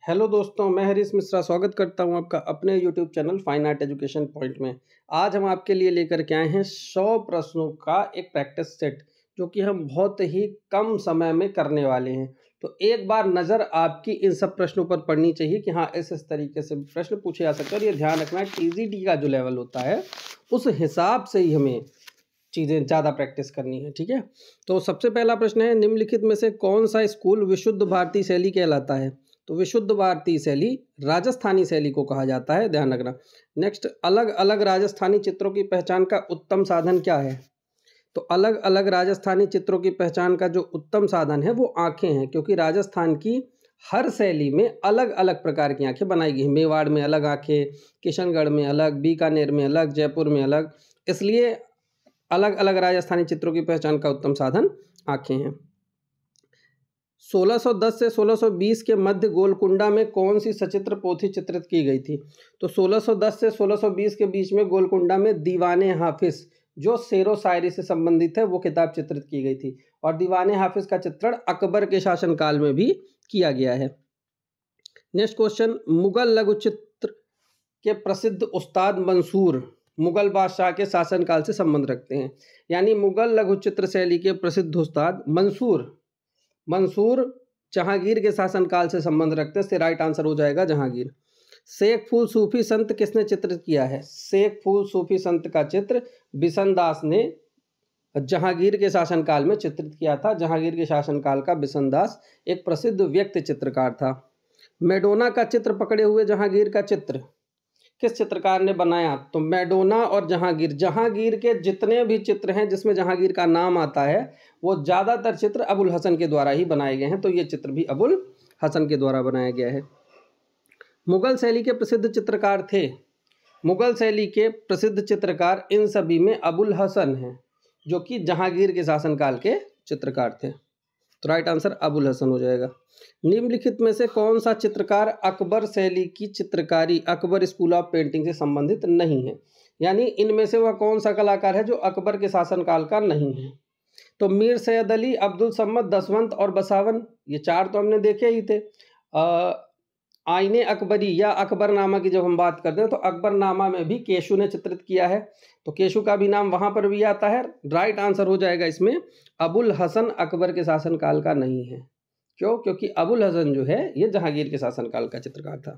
Hello दोस्तों, मैं हरीश मिश्रा स्वागत करता हूं आपका अपने YouTube channel fine art education point में। आज हम आपके लिए लेकर के आए हैं 100 प्रश्नों का एक प्रैक्टिस सेट, जो कि हम बहुत ही कम समय में करने वाले हैं। तो एक बार नज़र आपकी इन सब प्रश्नों पर पड़नी चाहिए कि हाँ, इस तरीके से प्रश्न पूछे जा सकते हैं। और ये ध्यान रखना, TGT का जो लेवल होता है उस हिसाब से ही हमें चीज़ें ज़्यादा प्रैक्टिस करनी है। ठीक है, तो सबसे पहला प्रश्न है, निम्नलिखित में से कौन सा स्कूल विशुद्ध भारतीय शैली कहलाता है? तो विशुद्ध भारतीय शैली राजस्थानी शैली को कहा जाता है, ध्यान रखना। नेक्स्ट, अलग अलग राजस्थानी चित्रों की पहचान का उत्तम साधन क्या है? तो अलग अलग राजस्थानी चित्रों की पहचान का जो उत्तम साधन है वो आंखें हैं, क्योंकि राजस्थान की हर शैली में अलग अलग प्रकार की आंखें बनाई गई हैं। मेवाड़ में अलग आंखें, किशनगढ़ में अलग, बीकानेर में अलग, जयपुर में अलग, इसलिए अलग अलग राजस्थानी चित्रों की पहचान का उत्तम साधन आंखें हैं। 1610 से 1620 के मध्य गोलकुंडा में कौन सी सचित्र पोथी चित्रित की गई थी? तो 1610 से 1620 के बीच में गोलकुंडा में दीवाने हाफिज, जो शेरो शायरी से संबंधित है, वो किताब चित्रित की गई थी। और दीवाने हाफिज का चित्रण अकबर के शासनकाल में भी किया गया है। नेक्स्ट क्वेश्चन, मुगल लघु चित्र के प्रसिद्ध उस्ताद मंसूर मुगल बादशाह के शासनकाल से संबंध रखते हैं। यानी मुगल लघु चित्र शैली के प्रसिद्ध उस्ताद मंसूर जहांगीर के शासनकाल से संबंध रखते हैं। इससे राइट आंसर हो जाएगा जहांगीर। शेख फूल सूफी संत किसने चित्रित किया है? शेख फूल सूफी संत का चित्र बिशन-दास ने जहांगीर के शासनकाल में चित्रित किया था। जहांगीर के शासनकाल का बिशन-दास एक प्रसिद्ध व्यक्ति चित्रकार था। मैडोना का चित्र पकड़े हुए जहांगीर का चित्र किस चित्रकार ने बनाया? तो मैडोना और जहांगीर के जितने भी चित्र हैं जिसमें जहांगीर का नाम आता है, वो ज़्यादातर चित्र अबुल हसन के द्वारा ही बनाए गए हैं। तो ये चित्र भी अबुल हसन के द्वारा बनाया गया है। मुगल शैली के प्रसिद्ध चित्रकार थे। मुगल शैली के प्रसिद्ध चित्रकार इन सभी में अबुल हसन हैं, जो कि जहांगीर के शासनकाल के चित्रकार थे। तो राइट आंसर अबुल हसन हो जाएगा। निम्नलिखित में से कौन सा चित्रकार अकबर शैली की चित्रकारी अकबर स्कूल ऑफ पेंटिंग से संबंधित नहीं है? यानी इनमें से वह कौन सा कलाकार है जो अकबर के शासनकाल का नहीं है? तो मीर सैयद अली, अब्दुल सम्मद, दसवंत और बसावन, ये चार तो हमने देखे ही थे। आईने अकबरी या अकबरनामा की जब हम बात करते हैं तो अकबरनामा में भी केशु ने चित्रित किया है, तो केशु का भी नाम वहां पर भी आता है। राइट आंसर हो जाएगा इसमें अबुल हसन अकबर के शासनकाल का नहीं है। क्यों? क्योंकि अबुल हसन जो है ये जहांगीर के शासनकाल का चित्रकार था।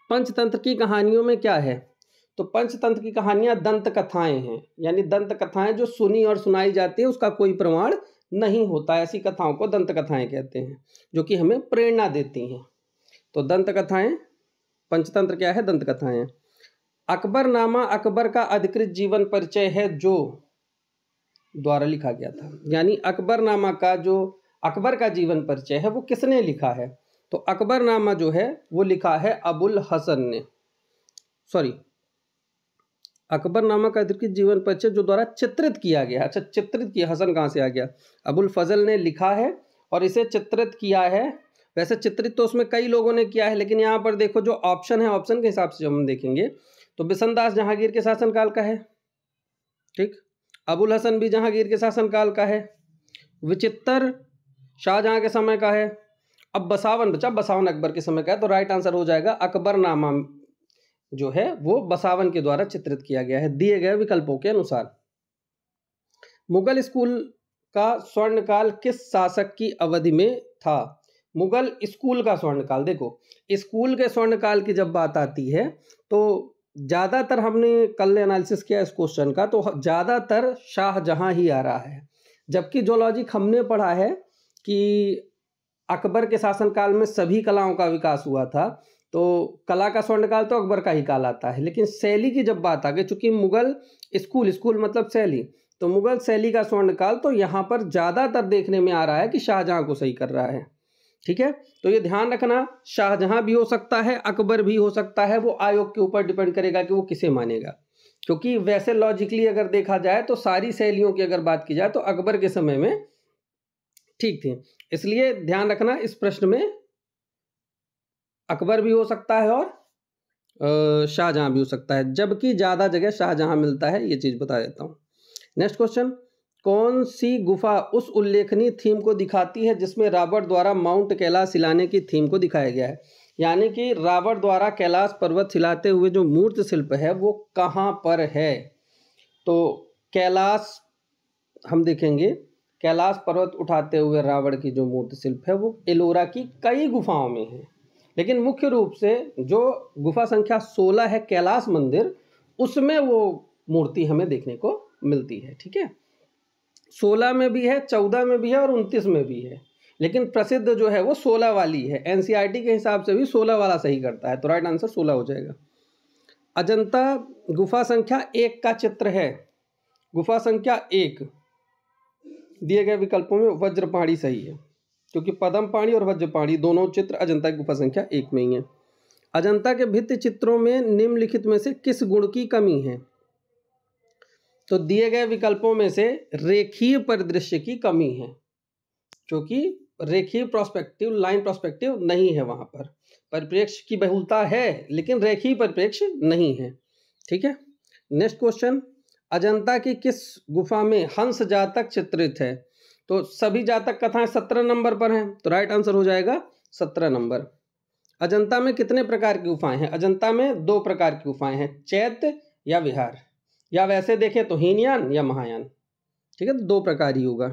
पंचतंत्र की कहानियों में क्या है? तो पंचतंत्र की कहानियां दंत कथाएं हैं, यानी दंत कथाएं जो सुनी और सुनाई जाती है, उसका कोई प्रमाण नहीं होता। ऐसी कथाओं को दंत कथाएं कहते हैं, जो कि हमें प्रेरणा देती हैं। तो दंत कथाएं, पंचतंत्र क्या है? दंत कथाएं। अकबरनामा अकबर का अधिकृत जीवन परिचय है जो द्वारा लिखा गया था। यानी अकबरनामा का जो अकबर का जीवन परिचय है वो किसने लिखा है? तो अकबरनामा जो है वो लिखा है अबुल हसन ने। सॉरी, अकबरनामा का अधिकृत जीवन परिचय जो द्वारा चित्रित किया गया। अच्छा, चित्रित किया, हसन कहाँ से आ गया? अबुल फजल ने लिखा है और इसे चित्रित किया है। वैसे चित्रित तो उसमें कई लोगों ने किया है, लेकिन यहाँ पर देखो जो ऑप्शन है, ऑप्शन के हिसाब से जब हम देखेंगे तो बिशन-दास जहांगीर के शासनकाल का है, ठीक। अबुल हसन भी जहांगीर के शासनकाल का है। विचित्र शाहजहां के समय का है। अब बसावन बचा, बसावन अकबर के समय का है। तो राइट आंसर हो जाएगा अकबरनामा जो है वो बसावन के द्वारा चित्रित किया गया है, दिए गए विकल्पों के अनुसार। मुगल स्कूल का स्वर्णकाल किस शासक की अवधि में था? मुगल स्कूल का स्वर्णकाल, देखो स्कूल के स्वर्णकाल की जब बात आती है तो ज़्यादातर हमने कल एनालिसिस किया इस क्वेश्चन का, तो ज़्यादातर शाहजहां ही आ रहा है। जबकि जो लॉजिक हमने पढ़ा है कि अकबर के शासनकाल में सभी कलाओं का विकास हुआ था, तो कला का स्वर्णकाल तो अकबर का ही काल आता है। लेकिन शैली की जब बात आ गई, चूंकि मुगल स्कूल मतलब शैली, तो मुगल शैली का स्वर्णकाल तो यहाँ पर ज़्यादातर देखने में आ रहा है कि शाहजहां को सही कर रहा है। ठीक है, तो ये ध्यान रखना, शाहजहां भी हो सकता है, अकबर भी हो सकता है। वो आयोग के ऊपर डिपेंड करेगा कि वो किसे मानेगा। क्योंकि वैसे लॉजिकली अगर देखा जाए तो सारी शैलियों की अगर बात की जाए तो अकबर के समय में ठीक थी। इसलिए ध्यान रखना, इस प्रश्न में अकबर भी हो सकता है और शाहजहां भी हो सकता है, जबकि ज़्यादा जगह शाहजहां मिलता है। ये चीज़ बता देता हूँ। नेक्स्ट क्वेश्चन, कौन सी गुफा उस उल्लेखनीय थीम को दिखाती है जिसमें रावण द्वारा माउंट कैलाश हिलाने की थीम को दिखाया गया है? यानी कि रावण द्वारा कैलाश पर्वत हिलाते हुए जो मूर्ति शिल्प है वो कहाँ पर है? तो कैलाश, हम देखेंगे कैलाश पर्वत उठाते हुए रावण की जो मूर्ति शिल्प है वो एलोरा की कई गुफाओं में है, लेकिन मुख्य रूप से जो गुफा संख्या 16 है कैलाश मंदिर, उसमें वो मूर्ति हमें देखने को मिलती है। ठीक है, 16 में भी है, 14 में भी है और 29 में भी है, लेकिन प्रसिद्ध जो है वो 16 वाली है। एनसीईआरटी के हिसाब से भी 16 वाला सही करता है, तो राइट आंसर 16 हो जाएगा। अजंता गुफा संख्या 1 का चित्र है। गुफा संख्या 1 दिए गए विकल्पों में वज्रपाणी सही है, क्योंकि पद्मपाणी और वज्रपाणी दोनों चित्र अजंता की गुफा संख्या 1 में ही है। अजंता के भित्ति चित्रों में निम्नलिखित में से किस गुण की कमी है? तो दिए गए विकल्पों में से रेखीय परिदृश्य की कमी है, क्योंकि रेखीय प्रोस्पेक्टिव, लाइन प्रोस्पेक्टिव नहीं है, वहां पर परिप्रेक्ष्य की बहुलता है लेकिन रेखीय परिप्रेक्ष्य नहीं है। ठीक है, नेक्स्ट क्वेश्चन, अजंता की किस गुफा में हंस जातक चित्रित है? तो सभी जातक कथाएं 17 नंबर पर हैं, तो राइट आंसर हो जाएगा 17 नंबर। अजंता में कितने प्रकार की गुफाएं हैं? अजंता में 2 प्रकार की गुफाएं हैं, चैत्य या विहार, या वैसे देखें तो हीनयान या महायान। ठीक है, तो 2 प्रकार ही होगा।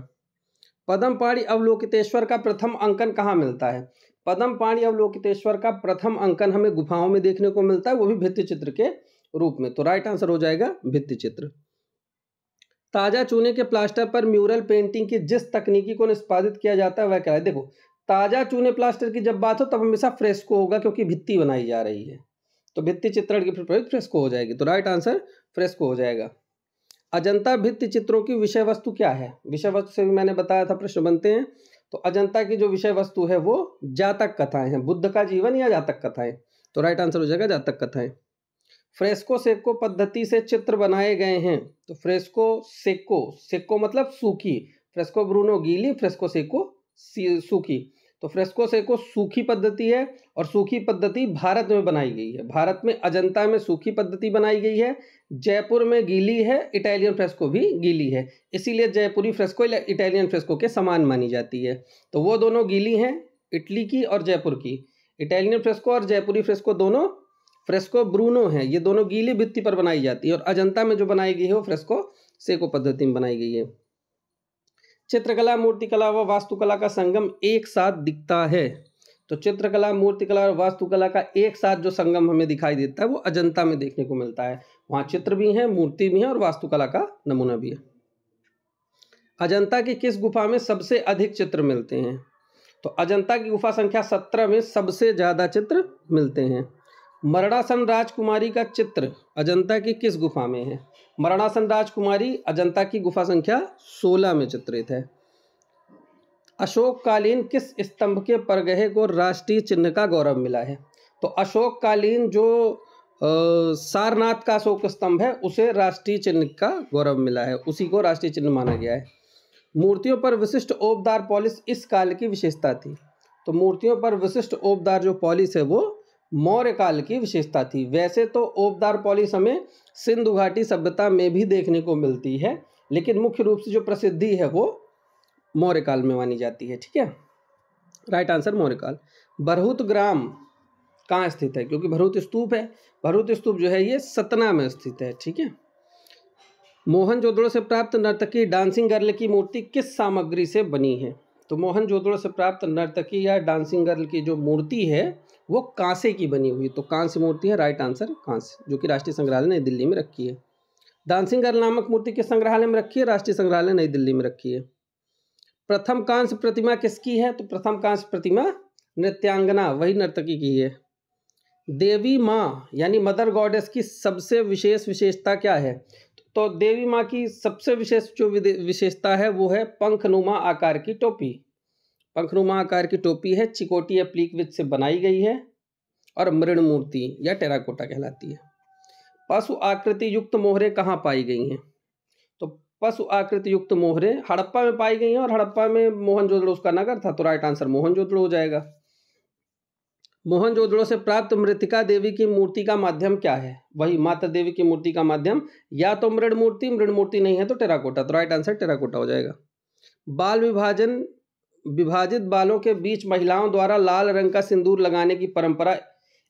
पद्मपाणी अवलोकितेश्वर का प्रथम अंकन कहाँ मिलता है? पद्मपाणी अवलोकितेश्वर का प्रथम अंकन हमें गुफाओं में देखने को मिलता है, वो भी भित्ति चित्र के रूप में, तो राइट आंसर हो जाएगा भित्ति चित्र। ताजा चूने के प्लास्टर पर म्यूरल पेंटिंग की जिस तकनीकी को निष्पादित किया जाता है वह क्या है? देखो, ताजा चूने प्लास्टर की जब बात हो तब हमेशा फ्रेस्को होगा, क्योंकि भित्ति बनाई जा रही है, तो भित्ति चित्रण की प्रयोग फ्रेस्को हो जाएगी, तो राइट आंसर फ्रेस्को हो जाएगा। अजंता भित्ति चित्रों की विषय वस्तु क्या है? विषय वस्तु से भी मैंने बताया था प्रश्न बनते हैं, तो अजंता की जो विषय वस्तु है वो जातक कथाएं हैं, बुद्ध का जीवन या जातक कथाएं, तो राइट आंसर हो जाएगा जातक कथाएं। फ्रेस्को सेको पद्धति से चित्र बनाए गए हैं, तो फ्रेस्को सेको, सेको मतलब सूखी, फ्रेस्को ब्रूनो गीली, फ्रेस्को सेको सूखी, तो फ्रेस्को सेको सूखी पद्धति है और सूखी पद्धति भारत में बनाई गई है। भारत में अजंता में सूखी पद्धति बनाई गई है, जयपुर में गीली है, इटालियन फ्रेस्को भी गीली है, इसीलिए जयपुरी फ्रेस्को इटालियन फ्रेस्को के समान मानी जाती है। तो वो दोनों गीली हैं, इटली की और जयपुर की। इटालियन फ्रेस्को और जयपुरी फ्रेस्को दोनों फ्रेस्को ब्रूनो है, ये दोनों गीली भित्ति पर बनाई जाती है, और अजंता में जो बनाई गई है वो फ्रेस्को सेको पद्धति में बनाई गई है। चित्रकला, मूर्तिकला व वास्तुकला का संगम एक साथ दिखता है, तो चित्रकला, मूर्तिकला और वास्तुकला का एक साथ जो संगम हमें दिखाई देता है वो अजंता में देखने को मिलता है। वहाँ चित्र भी हैं, मूर्ति भी है और वास्तुकला का नमूना भी है। अजंता की किस गुफा में सबसे अधिक चित्र मिलते हैं? तो अजंता की गुफा संख्या 17 में सबसे ज्यादा चित्र मिलते हैं। मरणासन राजकुमारी का चित्र अजंता की किस गुफा में है? मरणासन राजकुमारी अजंता की गुफा संख्या 16 में चित्रित है। अशोककालीन किस स्तंभ के परगहे को राष्ट्रीय चिन्ह का गौरव मिला है? तो अशोककालीन जो सारनाथ का अशोक स्तंभ है उसे राष्ट्रीय चिन्ह का गौरव मिला है, उसी को राष्ट्रीय चिन्ह माना गया है। मूर्तियों पर विशिष्ट ओपदार पॉलिश इस काल की विशेषता थी, तो मूर्तियों पर विशिष्ट ओपदार जो पॉलिश है वो मौर्य काल की विशेषता थी। वैसे तो ओपदार पॉलिश हमें सिंधु घाटी सभ्यता में भी देखने को मिलती है, लेकिन मुख्य रूप से जो प्रसिद्धि है वो मौर्य काल में मानी जाती है। ठीक है, राइट आंसर मौर्य काल। भरहुत ग्राम कहाँ स्थित है? क्योंकि भरहुत स्तूप है, भरहुत स्तूप जो है ये सतना में स्थित है। ठीक है, मोहनजोदड़ो से प्राप्त नर्तकी डांसिंग गर्ल की मूर्ति किस सामग्री से बनी है? तो मोहनजोदड़ो से प्राप्त नर्तकी या डांसिंग गर्ल की जो मूर्ति है वो कांसे की बनी हुई, तो कांस्य मूर्ति है, राइट आंसर कांस्य, जो कि राष्ट्रीय संग्रहालय नई दिल्ली में रखी है। डांसिंग गर्ल नामक मूर्ति किस संग्रहालय में रखी है? राष्ट्रीय संग्रहालय नई दिल्ली में रखी है। प्रथम कांस्य प्रतिमा किसकी है? तो प्रथम कांस्य प्रतिमा नृत्यांगना, वही नर्तकी की है। देवी माँ यानी मदर गॉडेस की सबसे विशेष विशेषता क्या है? तो देवी माँ की सबसे विशेष जो विशेषता है वो है पंखनुमा आकार की टोपी। पंखनुमा आकार की टोपी है, चिकोटी या प्लीकविच से बनाई गई है और मृण मूर्ति या टेराकोटा कहलाती है। पशु आकृति युक्त मोहरें कहाँ पाई गई हैं? तो पशु आकृति युक्त मोहरें हड़प्पा में पाई गई हैं, और हड़प्पा में मोहनजोदड़ो उसका नगर था, तो राइट आंसर मोहनजोदड़ो हो जाएगा। मोहनजोदड़ो से प्राप्त मृत्तिका देवी की मूर्ति का माध्यम क्या है? वही माता देवी की मूर्ति का माध्यम या तो मृण मूर्ति, मृण मूर्ति नहीं है तो टेराकोटा। तो राइट आंसर टेराकोटा हो जाएगा। बाल विभाजन, विभाजित बालों के बीच महिलाओं द्वारा लाल रंग का सिंदूर लगाने की परंपरा,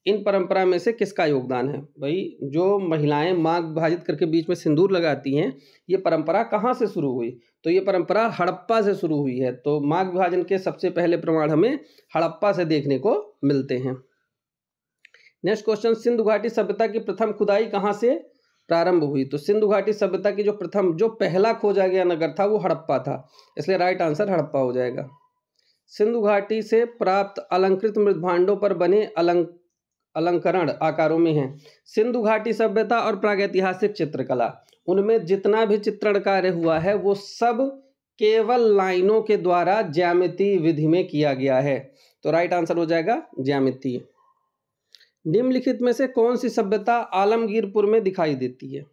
इन परंपरा में से किसका योगदान है? भाई जो महिलाएं मांग विभाजित करके बीच में सिंदूर लगाती हैं, ये परंपरा कहाँ से शुरू हुई? तो ये परंपरा हड़प्पा से शुरू हुई है। तो मांग विभाजन के सबसे पहले प्रमाण हमें हड़प्पा से देखने को मिलते हैं। नेक्स्ट क्वेश्चन, सिंधु घाटी सभ्यता की प्रथम खुदाई कहाँ से प्रारंभ हुई? तो सिंधु घाटी सभ्यता की जो पहला खोजा गया नगर था वो हड़प्पा था, इसलिए राइट आंसर हड़प्पा हो जाएगा। सिंधु घाटी से प्राप्त अलंकृत मृदभांडों पर बने अलंकरण आकारों में हैं। सिंधु घाटी सभ्यता और प्रागैतिहासिक चित्रकला, उनमें जितना भी चित्रण कार्य हुआ है वो सब केवल लाइनों के द्वारा ज्यामितीय विधि में किया गया है। तो राइट आंसर हो जाएगा ज्यामितीय। निम्नलिखित में से कौन सी सभ्यता आलमगीरपुर में दिखाई देती है?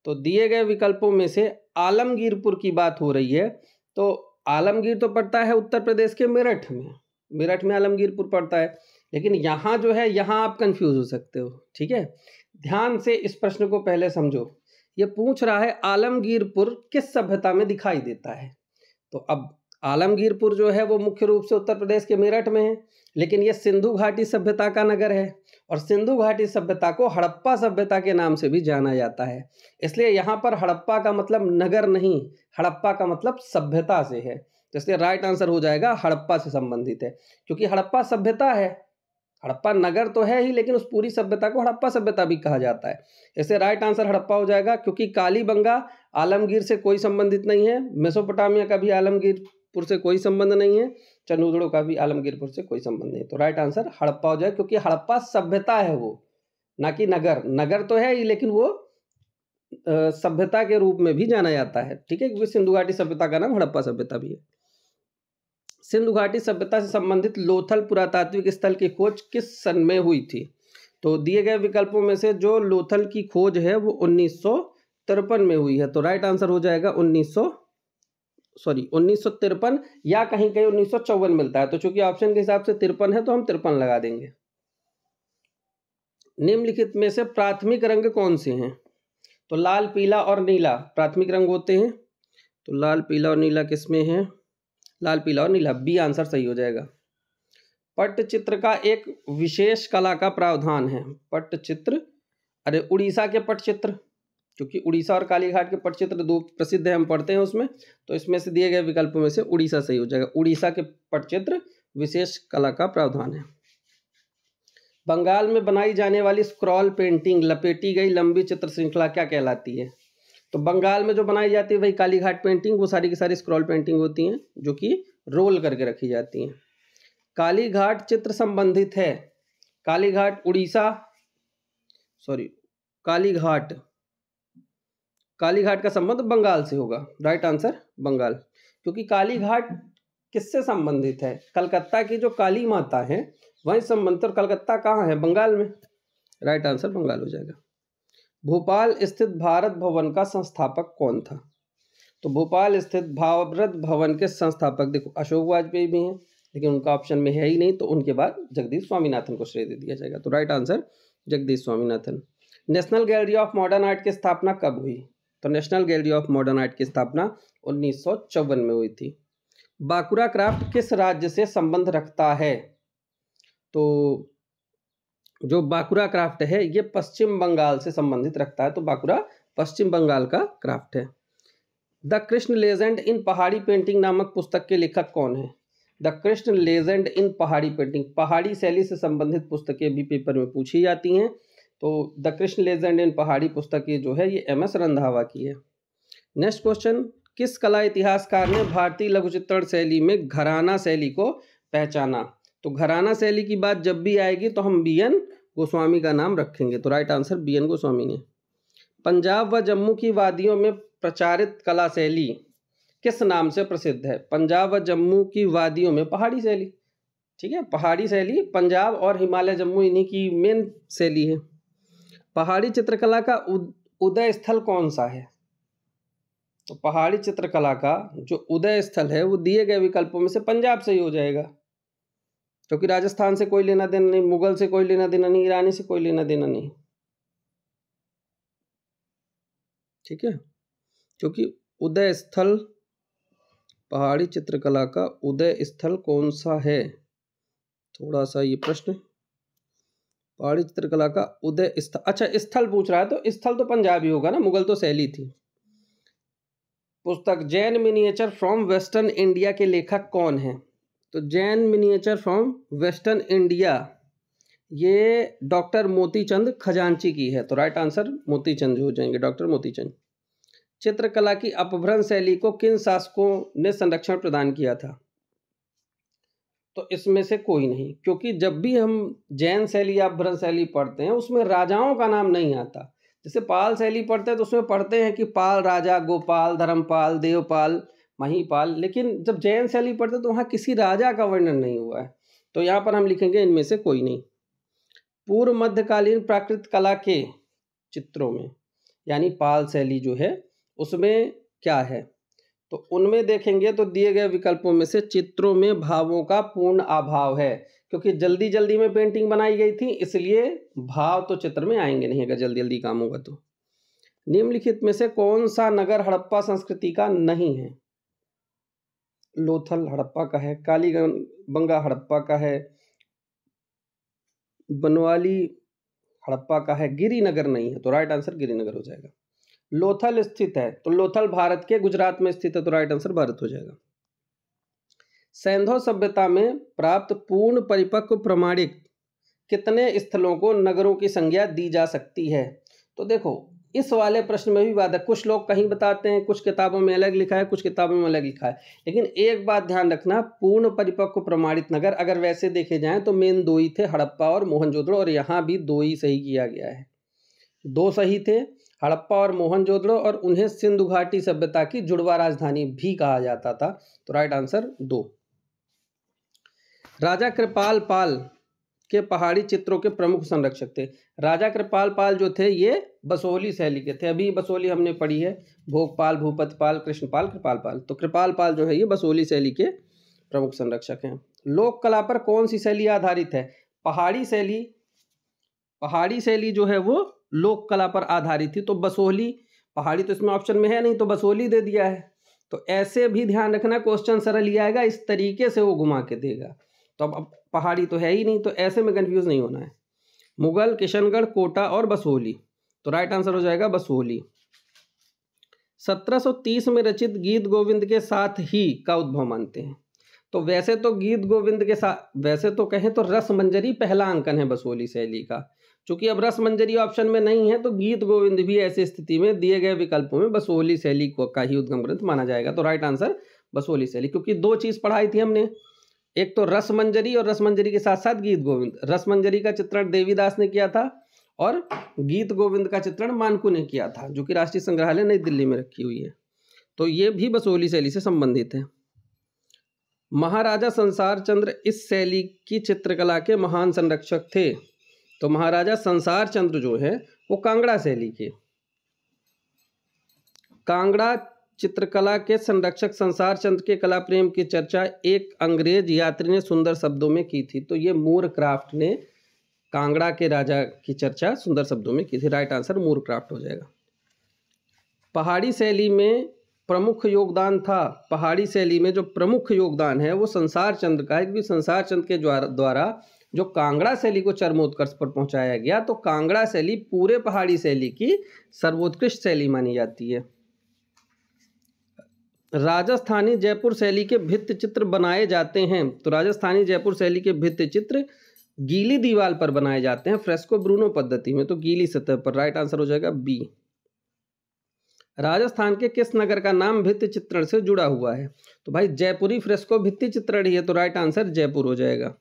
तो दिए गए विकल्पों में से आलमगीरपुर की बात हो रही है। तो आलमगीर तो पड़ता है उत्तर प्रदेश के मेरठ में, मेरठ में आलमगीरपुर पड़ता है, लेकिन यहाँ जो है यहाँ आप कंफ्यूज हो सकते हो। ठीक है, ध्यान से इस प्रश्न को पहले समझो। ये पूछ रहा है आलमगीरपुर किस सभ्यता में दिखाई देता है। तो अब आलमगीरपुर जो है वो मुख्य रूप से उत्तर प्रदेश के मेरठ में है, लेकिन ये सिंधु घाटी सभ्यता का नगर है और सिंधु घाटी सभ्यता को हड़प्पा सभ्यता के नाम से भी जाना जाता है। इसलिए यहाँ पर हड़प्पा का मतलब नगर नहीं, हड़प्पा का मतलब सभ्यता से है। तो इसलिए राइट आंसर हो जाएगा हड़प्पा से संबंधित है, क्योंकि हड़प्पा सभ्यता है। हड़प्पा नगर तो है ही, लेकिन उस पूरी सभ्यता को हड़प्पा सभ्यता भी कहा जाता है। इससे राइट आंसर हड़प्पा हो जाएगा, क्योंकि कालीबंगा आलमगीर से कोई संबंधित नहीं है, मेसोपोटामिया का भी आलमगीरपुर से कोई संबंध नहीं है, चंद्रदुर्ग का भी आलमगीरपुर से कोई संबंध नहीं। तो राइट आंसर हड़प्पा हो जाएगा, क्योंकि हड़प्पा सभ्यता है वो, ना कि नगर। नगर तो है ही, लेकिन वो सभ्यता के रूप में भी जाना जाता है। ठीक है, क्योंकि सिंधु घाटी सभ्यता का नाम हड़प्पा सभ्यता भी है। सिंधु घाटी सभ्यता से संबंधित लोथल पुरातात्विक स्थल की खोज किस सन में हुई थी? तो दिए गए विकल्पों में से जो लोथल की खोज है वो 1953 में हुई है। तो राइट आंसर हो जाएगा 1953 या कहीं कहीं 1954 मिलता है। तो चूंकि ऑप्शन के हिसाब से 53 है तो हम 53 लगा देंगे। निम्नलिखित में से प्राथमिक रंग कौन से हैं? तो लाल, पीला और नीला प्राथमिक रंग होते हैं। तो लाल, पीला और नीला किसमें है? लाल, पीला और नीला, बी आंसर सही हो जाएगा। पट्टचित्र का एक विशेष कला का प्रावधान है। पट्टचित्र, अरे उड़ीसा के पट्टचित्र, क्योंकि उड़ीसा और कालीघाट के पट्टचित्र दो प्रसिद्ध है, हम पढ़ते हैं उसमें। तो इसमें से दिए गए विकल्पों में से उड़ीसा सही हो जाएगा। उड़ीसा के पट्टचित्र विशेष कला का प्रावधान है। बंगाल में बनाई जाने वाली स्क्रॉल पेंटिंग, लपेटी गई लंबी चित्र श्रृंखला क्या कहलाती है? तो बंगाल में जो बनाई जाती है वही कालीघाट पेंटिंग, वो सारी की सारी स्क्रॉल पेंटिंग होती हैं जो कि रोल करके रखी जाती हैं। कालीघाट चित्र संबंधित है, कालीघाट उड़ीसा, कालीघाट का संबंध बंगाल से होगा। राइट आंसर बंगाल, क्योंकि कालीघाट किससे संबंधित है? कलकत्ता की जो काली माता है वही संबंधित, और कलकत्ता कहाँ है? बंगाल में। राइट आंसर बंगाल हो जाएगा। भोपाल स्थित भारत भवन का संस्थापक कौन था? तो भोपाल स्थित भारत भवन के संस्थापक देखो अशोक वाजपेयी भी हैं, लेकिन उनका ऑप्शन में है ही नहीं, तो उनके बाद जगदीश स्वामीनाथन को श्रेय दे दिया जाएगा। तो right answer Jagdish Swaminathan. National gallery of modern art की स्थापना कब हुई? तो national gallery of modern art की स्थापना 1954 में हुई थी। बांकुरा क्राफ्ट किस राज्य से संबंध रखता है? तो जो बांकुरा क्राफ्ट है ये पश्चिम बंगाल से संबंधित रखता है। तो बांकुरा पश्चिम बंगाल का क्राफ्ट है। द कृष्ण लेजेंड इन पहाड़ी पेंटिंग नामक पुस्तक के लेखक कौन है? द कृष्ण लेजेंड इन पहाड़ी पेंटिंग, पहाड़ी शैली से संबंधित पुस्तकें भी पेपर में पूछी जाती हैं। तो द कृष्ण लेजेंड इन पहाड़ी पुस्तक ये जो है ये MS रंधावा की है। नेक्स्ट क्वेश्चन, किस कला इतिहासकार ने भारतीय लघु चित्रण शैली में घराना शैली को पहचाना? तो घराना शैली की बात जब भी आएगी तो हम BN गोस्वामी का नाम रखेंगे। तो राइट आंसर BN गोस्वामी ने। पंजाब व जम्मू की वादियों में प्रचारित कला शैली किस नाम से प्रसिद्ध है? पंजाब व जम्मू की वादियों में पहाड़ी शैली। ठीक है, पहाड़ी शैली पंजाब और हिमालय जम्मू इन्हीं की मेन शैली है। पहाड़ी चित्रकला का उदय स्थल कौन सा है? तो पहाड़ी चित्रकला का जो उदय स्थल है वो दिए गए विकल्पों में से पंजाब से ही हो जाएगा। क्योंकि राजस्थान से कोई लेना देना नहीं, मुगल से कोई लेना देना नहीं, ईरानी से कोई लेना देना नहीं। ठीक है, क्योंकि उदय स्थल, पहाड़ी चित्रकला का उदय स्थल कौन सा है? थोड़ा सा ये प्रश्न, पहाड़ी चित्रकला का उदय स्थल, अच्छा स्थल पूछ रहा है, तो स्थल तो पंजाबी होगा ना, मुगल तो शैली थी। पुस्तक Jain miniature from western India के लेखक कौन है? तो Jain miniature from western India ये डॉक्टर मोतीचंद खजांची की है। तो राइट आंसर मोतीचंद हो जाएंगे, डॉक्टर मोतीचंद। चित्रकला की अपभ्रंश शैली को किन शासकों ने संरक्षण प्रदान किया था? तो इसमें से कोई नहीं, क्योंकि जब भी हम जैन शैली या अपभ्रंश शैली पढ़ते हैं उसमें राजाओं का नाम नहीं आता। जैसे पाल शैली पढ़ते हैं तो उसमें पढ़ते हैं कि पाल राजा, गोपाल, धर्मपाल, देवपाल, महीपाल, लेकिन जब जैन शैली पढ़ते हैं तो वहाँ किसी राजा का वर्णन नहीं हुआ है। तो यहाँ पर हम लिखेंगे इनमें से कोई नहीं। पूर्व मध्यकालीन प्राकृत कला के चित्रों में, यानी पाल शैली जो है उसमें क्या है? तो उनमें देखेंगे तो दिए गए विकल्पों में से चित्रों में भावों का पूर्ण अभाव है, क्योंकि जल्दी जल्दी में पेंटिंग बनाई गई थी, इसलिए भाव तो चित्र में आएंगे नहीं अगर जल्दी जल्दी काम होगा तो। निम्नलिखित में से कौन सा नगर हड़प्पा संस्कृति का नहीं है? लोथल हड़प्पा का है, कालीबंगा हड़प्पा का है, बनवाली हड़प्पा का है, गिरिनगर नहीं है। तो राइट आंसर गिरिनगर हो जाएगा। लोथल स्थित है, तो लोथल भारत के गुजरात में स्थित है, तो राइट आंसर भारत हो जाएगा। सैंधव सभ्यता में प्राप्त पूर्ण परिपक्व प्रमाणिक कितने स्थलों को नगरों की संज्ञा दी जा सकती है? तो देखो इस वाले प्रश्न में भी बात है, कुछ लोग कहीं बताते हैं, कुछ किताबों में अलग लिखा है, कुछ किताबों में अलग लिखा है, लेकिन एक बात ध्यान रखना, पूर्ण परिपक्व प्रमाणित नगर अगर वैसे देखे जाएं तो मेन दो ही थे, हड़प्पा और मोहनजोदड़ो, और यहाँ भी दो ही सही किया गया है, दो सही थे, हड़प्पा और मोहनजोदड़ो, और उन्हें सिंधु घाटी सभ्यता की जुड़वा राजधानी भी कहा जाता था। तो राइट आंसर 2। राजा कृपाल पाल के पहाड़ी चित्रों के प्रमुख संरक्षक थे। राजा कृपाल पाल जो थे ये बसोहली शैली के थे, अभी बसोहली हमने पढ़ी है, भोगपाल, भूपतपाल, कृष्णपाल, कृपाल पाल, तो कृपाल पाल जो है ये बसोहली शैली के प्रमुख संरक्षक हैं। लोक कला पर कौन सी शैली आधारित है? पहाड़ी शैली, पहाड़ी शैली जो है वो लोक कला पर आधारित थी, तो बसोहली, पहाड़ी तो इसमें ऑप्शन में है नहीं तो बसोहली दे दिया है। तो ऐसे भी ध्यान रखना, क्वेश्चन सरल ही आएगा, इस तरीके से वो घुमा के देगा। तो अब पहाड़ी तो है ही नहीं, तो ऐसे में कंफ्यूज नहीं होना है। मुगल, किशनगढ़, कोटा और बसोहली, तो राइट आंसर हो जाएगा बसोहली। 1730 में रचित गीत गोविंद के साथ ही का उद्भव मानते हैं? तो वैसे तो गीत गोविंद के साथ, वैसे तो कहें तो रस मंजरी पहला अंकन है बसोहली शैली का, चूंकि अब रस मंजरी ऑप्शन में नहीं है तो गीत गोविंद भी ऐसी स्थिति में दिए गए विकल्पों में बसोहली शैली का ही उद्गम ग्रंथ माना जाएगा। तो राइट आंसर बसोहली शैली, क्योंकि दो चीज पढ़ाई थी हमने, एक तो रस मंजरी और रस मंजरी के साथ साथ गीत गोविंद। रस मंजरी का चित्रण देवीदास ने किया था और गीत गोविंद का चित्रण मानकू ने किया था, जो कि राष्ट्रीय संग्रहालय नई दिल्ली में रखी हुई है। तो ये भी बसोहली शैली से संबंधित है। महाराजा संसार चंद्र इस शैली की चित्रकला के महान संरक्षक थे। तो महाराजा संसार चंद्र जो है वो कांगड़ा शैली के, कांगड़ा चित्रकला के संरक्षक संसार चंद्र के कला प्रेम की चर्चा एक अंग्रेज यात्री ने सुंदर शब्दों में की थी। तो ये मूर क्राफ्ट ने कांगड़ा के राजा की चर्चा सुंदर शब्दों में की थी। राइट आंसर मूर क्राफ्ट हो जाएगा। पहाड़ी शैली में प्रमुख योगदान था, पहाड़ी शैली में जो प्रमुख योगदान है वो संसार चंद्र का है, क्योंकि संसार चंद्र के द्वारा जो कांगड़ा शैली को चरमोत्कर्ष पर पहुंचाया गया, तो कांगड़ा शैली पूरे पहाड़ी शैली की सर्वोत्कृष्ट शैली मानी जाती है। राजस्थानी जयपुर शैली के भित्ति चित्र बनाए जाते हैं। तो राजस्थानी जयपुर शैली के भित्ति चित्र गीली दीवार पर बनाए जाते हैं, फ्रेस्को ब्रूनो पद्धति में, तो गीली सतह पर। राइट आंसर हो जाएगा बी। राजस्थान के किस नगर का नाम भित्ति चित्रण से जुड़ा हुआ है? तो भाई जयपुरी फ्रेस्को भित्ति चित्रण ही है, तो राइट आंसर जयपुर हो जाएगा।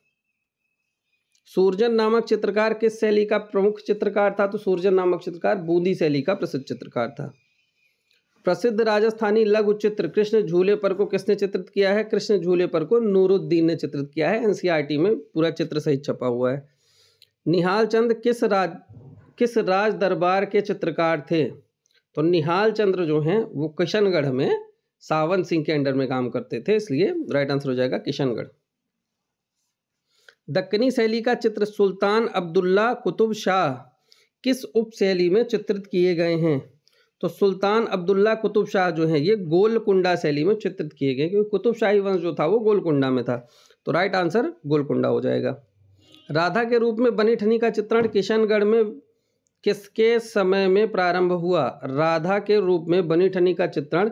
सूरजन नामक चित्रकार किस शैली का प्रमुख चित्रकार था? तो सूरजन नामक चित्रकार बूंदी शैली का प्रसिद्ध चित्रकार था। प्रसिद्ध राजस्थानी लघु चित्र कृष्ण झूले पर को किसने चित्रित किया है? कृष्ण झूले पर को नूरुद्दीन ने चित्रित किया है, एनसीईआरटी में पूरा चित्र सहित छपा हुआ है। निहाल चंद किस राज दरबार के चित्रकार थे? तो निहाल चंद्र जो हैं वो किशनगढ़ में सावन सिंह के अंडर में काम करते थे, इसलिए राइट आंसर हो जाएगा किशनगढ़। दक्कनी शैली का चित्र सुल्तान अब्दुल्ला कुतुब शाह किस उप शैली में चित्रित किए गए हैं? तो सुल्तान अब्दुल्ला कुतुब शाह जो है ये गोलकुंडा शैली में चित्रित किए गए, क्योंकि कुतुब शाही वंश जो था वो गोलकुंडा में था। तो राइट आंसर गोलकुंडा हो जाएगा। राधा के रूप में बनी ठनी का चित्रण किशनगढ़ में किसके समय में प्रारंभ हुआ? राधा के रूप में बनी ठनी का चित्रण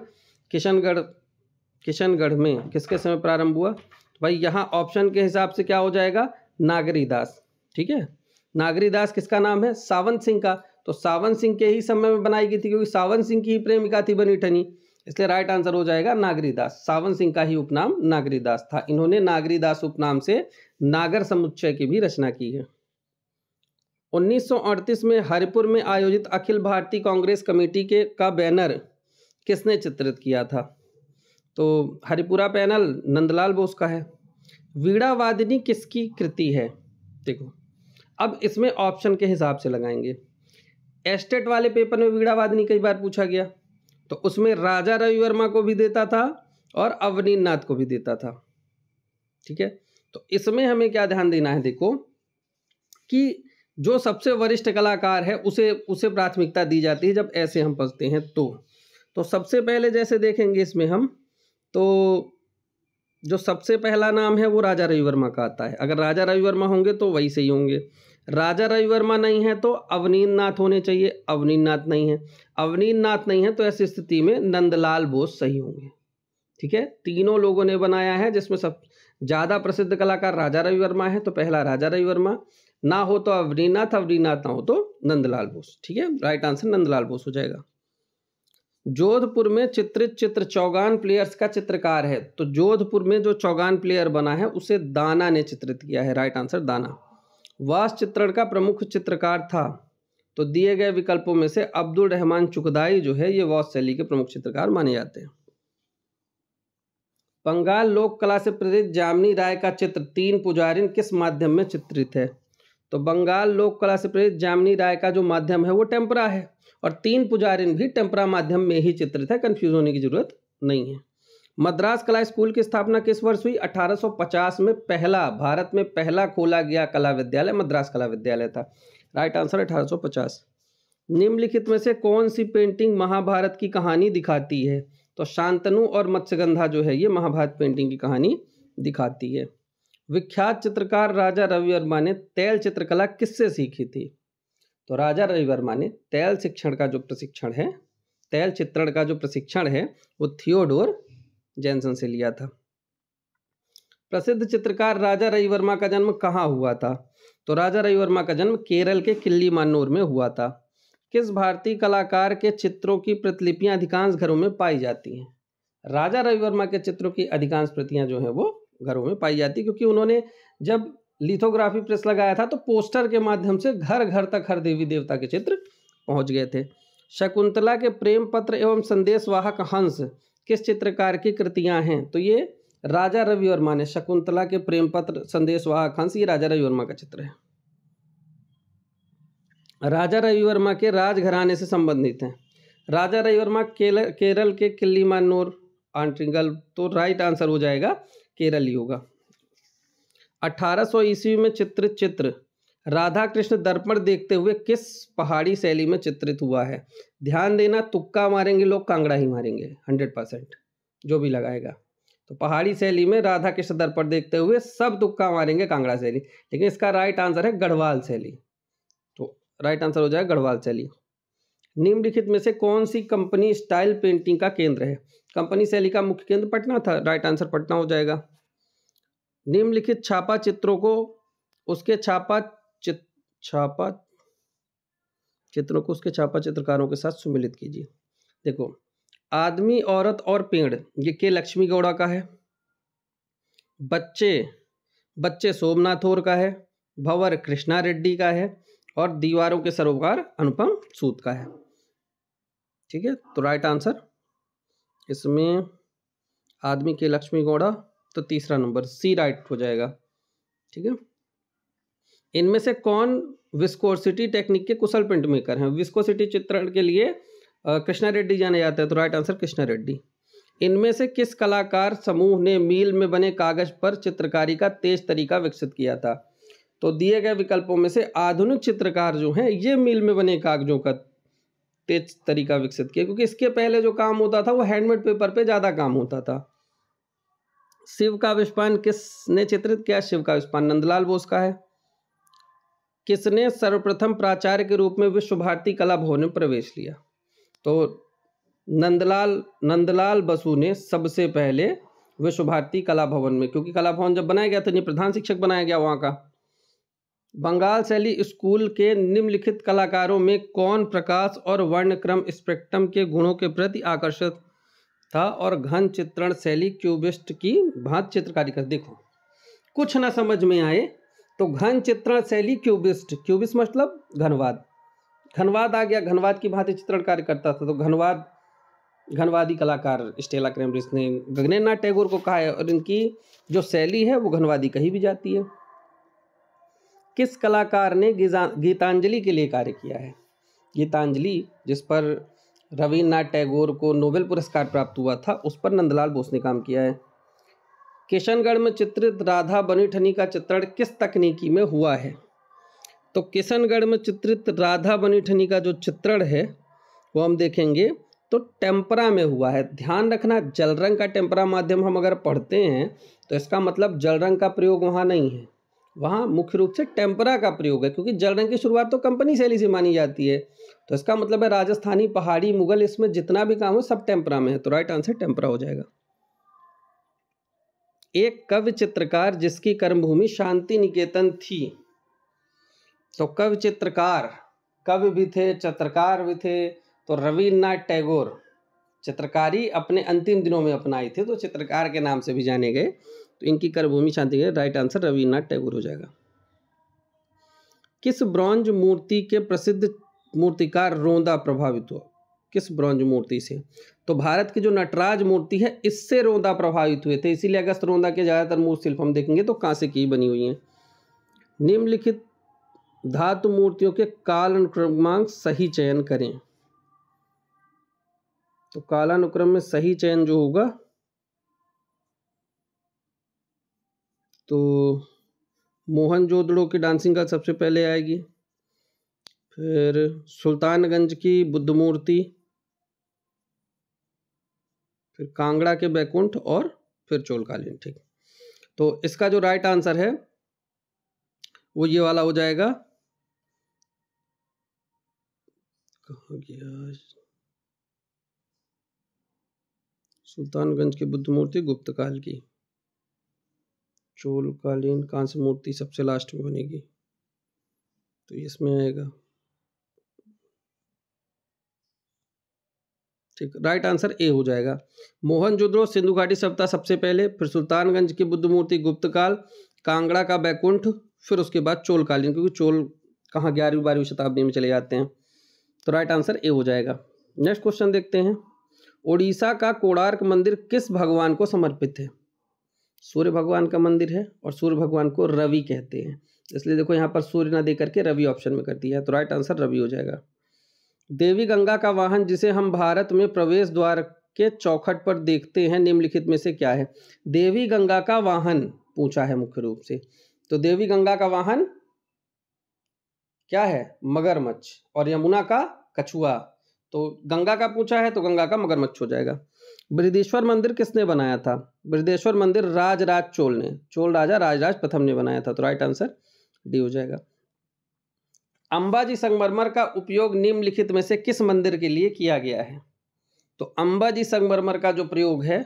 किशनगढ़ में किसके समय प्रारंभ हुआ? तो भाई यहाँ ऑप्शन के हिसाब से क्या हो जाएगा? नागरीदास। ठीक है, नागरीदास किसका नाम है? सावंत सिंह का। तो सावंत सिंह के ही समय में बनाई गई थी, क्योंकि सावंत सिंह की ही प्रेमिका थी बनी ठनी, इसलिए राइट आंसर हो जाएगा नागरीदास। सावंत सिंह का ही उपनाम नागरीदास था। इन्होंने नागरीदास उपनाम से नागर समुच्चय की भी रचना की है। 1938 में हरिपुर में आयोजित अखिल भारतीय कांग्रेस कमेटी का बैनर किसने चित्रित किया था? तो हरिपुरा पैनल नंदलाल बोस का है। वीणा वादिनी किसकी कृति है? देखो, अब इसमें ऑप्शन के हिसाब से लगाएंगे। एस्टेट वाले पेपर में वीणा वादिनी कई बार पूछा गया, तो उसमें राजा रवि वर्मा को भी देता था और अवनींद्रनाथ को भी देता था। ठीक है, तो इसमें हमें क्या ध्यान देना है? देखो कि जो सबसे वरिष्ठ कलाकार है उसे प्राथमिकता दी जाती है जब ऐसे हम पढ़ते हैं। तो सबसे पहले जैसे देखेंगे इसमें हम, तो जो सबसे पहला नाम है वो राजा रवि वर्मा का आता है। अगर राजा रवि वर्मा होंगे तो वही सही होंगे। राजा रवि वर्मा नहीं है तो अवनींद्रनाथ होने चाहिए, अवनींद्रनाथ नहीं है। अवनींद्रनाथ नहीं है तो ऐसी स्थिति में नंदलाल बोस सही होंगे। ठीक है, तीनों लोगों ने बनाया है, जिसमें सब ज़्यादा प्रसिद्ध कलाकार राजा रवि वर्मा है, तो पहला राजा रवि वर्मा, ना हो तो अवनींद्रनाथ, अवनींद्रनाथ ना हो तो नंदलाल बोस। ठीक है, राइट आंसर नंदलाल बोस हो जाएगा। जोधपुर में चित्रित चित्र चौगान प्लेयर्स का चित्रकार है, तो जोधपुर में जो चौगान प्लेयर बना है उसे दाना ने चित्रित किया है। राइट आंसर दाना। वास चित्रण का प्रमुख चित्रकार था, तो दिए गए विकल्पों में से अब्दुल रहमान चुगदाई जो है ये वास शैली के प्रमुख चित्रकार माने जाते हैं। बंगाल लोक कला से प्रेरित जामिनी राय का चित्र तीन पुजारिन किस माध्यम में चित्रित है? तो बंगाल लोक कला से प्रेरित जामिनी राय का जो माध्यम है वो टेम्परा है, और तीन पुजारिन भी टेम्परा माध्यम में ही चित्रित है, कंफ्यूज होने की जरूरत नहीं है। मद्रास कला स्कूल की स्थापना किस वर्ष हुई? 1850 में भारत में पहला खोला गया कला विद्यालय मद्रास कला विद्यालय था। Right answer 1850। निम्नलिखित में से कौन सी पेंटिंग महाभारत की कहानी दिखाती है? तो शांतनु और मत्स्यगंधा जो है ये महाभारत पेंटिंग की कहानी दिखाती है। विख्यात चित्रकार राजा रवि वर्मा ने तैल चित्रकला किससे सीखी थी? तो राजा रवि वर्मा ने तैल चित्रण का जो प्रशिक्षण है वो थियोडोर जैनसन से लिया था। प्रसिद्ध चित्रकार राजा रवि वर्मा का जन्म कहाँ हुआ था? तो राजा रवि वर्मा का जन्म केरल के किल्लीमान्नूर में हुआ था। किस भारतीय कलाकार के चित्रों की प्रतिलिपियां अधिकांश घरों में पाई जाती हैं? राजा रवि वर्मा के चित्रों की अधिकांश प्रतियां जो हैं वो घरों में पाई जाती, क्योंकि उन्होंने जब लिथोग्राफी प्रेस लगाया था तो पोस्टर के माध्यम से घर घर तक हर देवी देवता के चित्र पहुंच गए थे। शकुंतला के प्रेम पत्र एवं संदेशवाहक हंस किस चित्रकार की कृतियां हैं? तो ये राजा रवि वर्मा ने शकुंतला के प्रेम पत्र संदेशवाहक हंस, ये राजा रवि वर्मा का चित्र है। राजा रवि वर्मा के राजघराने से संबंधित हैं। राजा रवि वर्मा केरल के किल्लीमान्नूर आंट्रिगल, तो राइट आंसर हो जाएगा केरल ही होगा। 1800 ईस्वी में चित्रित चित्र राधा कृष्ण दर्पण देखते हुए किस पहाड़ी शैली में चित्रित हुआ है? ध्यान देना, तुक्का मारेंगे लोग, कांगड़ा ही मारेंगे 100%, जो भी लगाएगा। तो पहाड़ी शैली में राधा कृष्ण दर्पण देखते हुए सब तुक्का मारेंगे कांगड़ा शैली, लेकिन इसका राइट आंसर है गढ़वाल शैली। तो राइट आंसर हो जाएगा गढ़वाल शैली। निम्नलिखित में से कौन सी कंपनी स्टाइल पेंटिंग का केंद्र है? कंपनी शैली का मुख्य केंद्र पटना था। राइट आंसर पटना हो जाएगा। निम्नलिखित छापा चित्रों को उसके छापा चित्रकारों के साथ सुमिलित कीजिए। देखो, आदमी, औरत और पेड़ ये के लक्ष्मी गौड़ा का है। बच्चे सोमनाथ और का है। भंवर कृष्णा रेड्डी का है, और दीवारों के सरोकार अनुपम सूद का है। ठीक है, तो राइट आंसर इसमें आदमी के लक्ष्मी गौड़ा, तो तीसरा नंबर सी राइट हो जाएगा। ठीक है, इनमें से कौन विस्कोसिटी टेक्निक के कुशल प्रिंट मेकर हैं? विस्कोसिटी चित्रण के लिए कृष्णा रेड्डी जाने जाते हैं, तो राइट आंसर कृष्णा रेड्डी। इनमें से किस कलाकार समूह ने मील में बने कागज पर चित्रकारी का तेज तरीका विकसित किया था? तो दिए गए विकल्पों में से आधुनिक चित्रकार जो हैं ये मील में बने कागजों का तेज तरीका विकसित किया, क्योंकि इसके पहले जो काम होता था वो हैंडमेड पेपर पे ज्यादा काम होता था। शिव का विस्पान किसने चित्रित किया? शिव का विस्पान नंदलाल बोस का है। किसने सर्वप्रथम प्राचार्य के रूप में विश्व भारती कला भवन में प्रवेश लिया? तो नंदलाल बसु ने सबसे पहले विश्व भारती कला भवन में, क्योंकि कला भवन जब बनाया गया था इन्हें प्रधान शिक्षक बनाया गया वहां का। बंगाल शैली स्कूल के निम्नलिखित कलाकारों में कौन प्रकाश और वर्णक्रम स्पेक्ट्रम के गुणों के प्रति आकर्षित था और घन चित्रण शैली क्यूबिस्ट की भांति चित्रकारी कर? देखो कुछ ना समझ में आए तो घन चित्रण शैली क्यूबिस्ट, क्यूबिस्ट मतलब घनवाद, घनवाद आ गया, घनवाद की भांति चित्रण कार्य करता था, तो घनवादी कलाकार स्टेला क्रेमरिस ने गगनेन्द्रनाथ टैगोर को कहा है, और इनकी जो शैली है वो घनवादी कही भी जाती है। किस कलाकार ने गीतांजलि के लिए कार्य किया है? गीतांजलि जिस पर रविन्द्रनाथ टैगोर को नोबेल पुरस्कार प्राप्त हुआ था, उस पर नंदलाल बोस ने काम किया है। किशनगढ़ में चित्रित राधा बनी ठनी का चित्रण किस तकनीकी में हुआ है? तो किशनगढ़ में चित्रित राधा बनी ठनी का जो चित्रण है वो हम देखेंगे तो टेम्परा में हुआ है। ध्यान रखना, जल रंग का टेम्परा माध्यम हम अगर पढ़ते हैं तो इसका मतलब जल रंग का प्रयोग वहाँ नहीं है, वहाँ मुख्य रूप से टेम्परा का प्रयोग है, क्योंकि जल रंग की शुरुआत तो कंपनी शैली से मानी जाती है। तो इसका मतलब है राजस्थानी, पहाड़ी, मुगल, इसमें जितना भी काम है सब टेम्परा में है, तो राइट आंसर टेम्परा हो जाएगा। एक कवि चित्रकार जिसकी कर्मभूमि शांति निकेतन थी, तो कवि चित्रकार, कवि भी थे चित्रकार भी थे, तो रविन्द्रनाथ टैगोर चित्रकारी अपने अंतिम दिनों में अपनाए थे, तो चित्रकार के नाम से भी जाने गए, तो इनकी कर्मभूमि शांति निकेतन, राइट आंसर रविन्द्रनाथ टैगोर हो जाएगा। किस ब्रॉन्ज मूर्ति के प्रसिद्ध मूर्तिकार रोंदा प्रभावित हुआ? किस ब्रॉन्ज मूर्ति से? तो भारत की जो नटराज मूर्ति है इससे रोंदा प्रभावित हुए थे, इसीलिए अगस्त रोंदा के ज्यादातर मूर्ति शिल्प हम देखेंगे तो कांसे की बनी हुई हैं। निम्नलिखित धातु मूर्तियों के कालानुक्रमांक सही चयन करें। तो कालानुक्रम में सही चयन जो होगा तो मोहनजोदड़ो की डांसिंग गर्ल सबसे पहले आएगी, फिर सुल्तानगंज की बुद्ध मूर्ति, फिर कांगड़ा के बैकुंठ और फिर चोलकालीन। ठीक, तो इसका जो राइट आंसर है वो ये वाला हो जाएगा, कहाँ गया, सुल्तानगंज की बुद्ध मूर्ति गुप्त काल की, चोलकालीन कांस्य मूर्ति सबसे लास्ट में बनेगी, तो इसमें आएगा। ठीक, राइट आंसर ए हो जाएगा। मोहनजोदड़ो सिंधु घाटी सभ्यता सबसे पहले, फिर सुल्तानगंज की बुद्ध मूर्ति गुप्त काल, कांगड़ा का बैकुंठ, फिर उसके बाद चोलकालीन, क्योंकि चोल कहाँ 11वीं 12वीं शताब्दी में चले जाते हैं, तो राइट आंसर ए हो जाएगा। नेक्स्ट क्वेश्चन देखते हैं। उड़ीसा का कोणार्क मंदिर किस भगवान को समर्पित है? सूर्य भगवान का मंदिर है और सूर्य भगवान को रवि कहते हैं, इसलिए देखो यहाँ पर सूर्य ना दे करके रवि ऑप्शन में कर दिया है, तो राइट आंसर रवि हो जाएगा। देवी गंगा का वाहन जिसे हम भारत में प्रवेश द्वार के चौखट पर देखते हैं निम्नलिखित में से क्या है? देवी गंगा का वाहन पूछा है मुख्य रूप से, तो देवी गंगा का वाहन क्या है? मगरमच्छ, और यमुना का कछुआ, तो गंगा का पूछा है तो गंगा का मगरमच्छ हो जाएगा। बृहदीश्वर मंदिर किसने बनाया था? बृहदेश्वर मंदिर राजराज चोल ने, चोल राजा राजराज प्रथम ने बनाया था, तो राइट आंसर डी हो जाएगा। अंबाजी संगमरमर का उपयोग निम्नलिखित में से किस मंदिर के लिए किया गया है? तो अंबाजी संगमरमर का जो प्रयोग है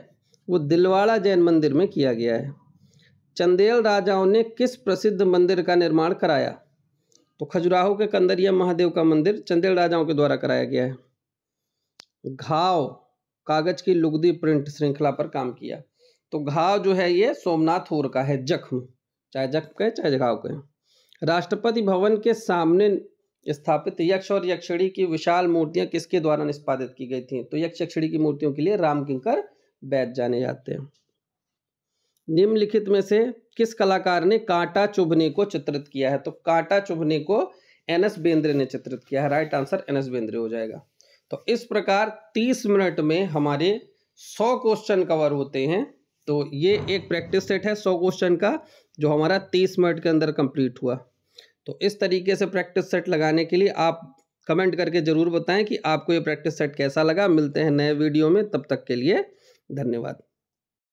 वो दिलवाड़ा जैन मंदिर में किया गया है। चंदेल राजाओं ने किस प्रसिद्ध मंदिर का निर्माण कराया? तो खजुराहो के कंदरिया महादेव का मंदिर चंदेल राजाओं के द्वारा कराया गया है। घाव कागज की लुगदी प्रिंट श्रृंखला पर काम किया, तो घाव जो है ये सोमनाथ होर का है, जख्म, चाहे जख्म कहे चाहे घाव कहे। राष्ट्रपति भवन के सामने स्थापित यक्ष और यक्षिणी की विशाल मूर्तियां किसके द्वारा निष्पादित की गई थी? तो यक्ष यक्षिणी की मूर्तियों के लिए रामकिंकर बैद जाने जाते हैं। निम्नलिखित में से किस कलाकार ने कांटा चुभने को चित्रित किया है? तो कांटा चुभने को एनएस बेंद्रे ने चित्रित किया है, राइट आंसर एनएस बेंद्रे हो जाएगा। तो इस प्रकार 30 मिनट में हमारे 100 क्वेश्चन कवर होते हैं। तो ये एक प्रैक्टिस सेट है 100 क्वेश्चन का, जो हमारा 30 मिनट के अंदर कंप्लीट हुआ। तो इस तरीके से प्रैक्टिस सेट लगाने के लिए आप कमेंट करके ज़रूर बताएं कि आपको ये प्रैक्टिस सेट कैसा लगा। मिलते हैं नए वीडियो में, तब तक के लिए धन्यवाद।